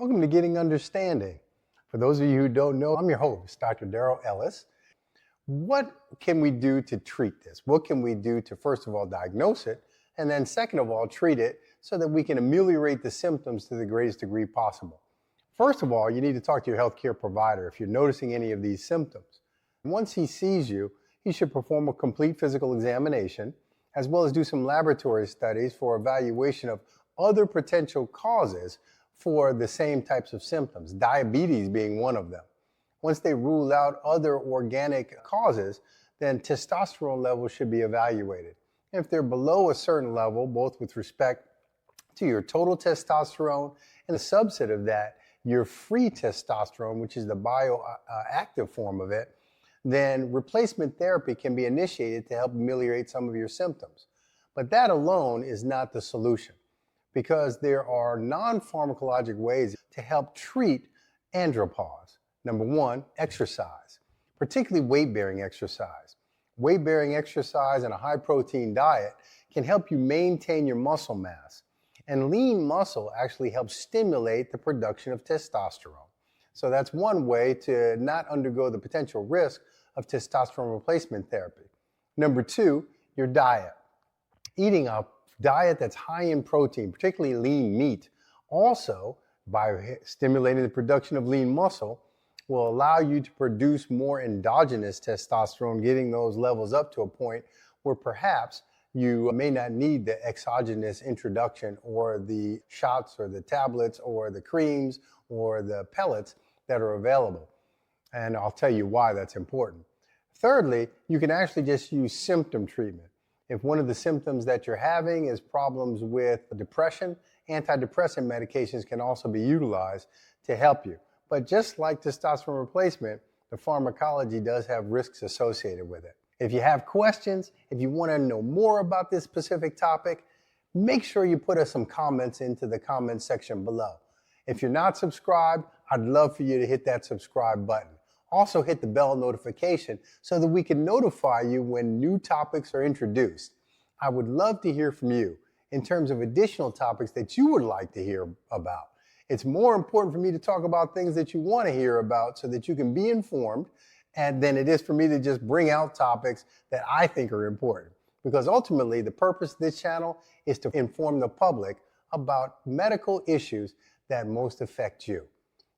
Welcome to Getting Understanding. For those of you who don't know, I'm your host, Dr. Daryl Ellis. What can we do to treat this? What can we do to, first of all, diagnose it, and then second of all, treat it so that we can ameliorate the symptoms to the greatest degree possible? First of all, you need to talk to your healthcare provider if you're noticing any of these symptoms. Once he sees you, he should perform a complete physical examination, as well as do some laboratory studies for evaluation of other potential causes for the same types of symptoms, diabetes being one of them. Once they rule out other organic causes, then testosterone levels should be evaluated. If they're below a certain level, both with respect to your total testosterone and a subset of that, your free testosterone, which is the bioactive form of it, then replacement therapy can be initiated to help ameliorate some of your symptoms. But that alone is not the solution, because there are non-pharmacologic ways to help treat andropause. Number one, exercise, particularly weight-bearing exercise. Weight-bearing exercise and a high-protein diet can help you maintain your muscle mass. And lean muscle actually helps stimulate the production of testosterone. So that's one way to not undergo the potential risk of testosterone replacement therapy. Number two, your diet. Eating a diet that's high in protein, particularly lean meat, also by stimulating the production of lean muscle, will allow you to produce more endogenous testosterone, getting those levels up to a point where perhaps you may not need the exogenous introduction or the shots or the tablets or the creams or the pellets that are available. And I'll tell you why that's important. Thirdly, you can actually just use symptom treatment. If one of the symptoms that you're having is problems with depression, antidepressant medications can also be utilized to help you. But just like testosterone replacement, the pharmacology does have risks associated with it. If you have questions, if you want to know more about this specific topic, make sure you put us some comments into the comment section below. If you're not subscribed, I'd love for you to hit that subscribe button. Also hit the bell notification so that we can notify you when new topics are introduced. I would love to hear from you in terms of additional topics that you would like to hear about. It's more important for me to talk about things that you want to hear about so that you can be informed, and than it is for me to just bring out topics that I think are important. Because ultimately, the purpose of this channel is to inform the public about medical issues that most affect you.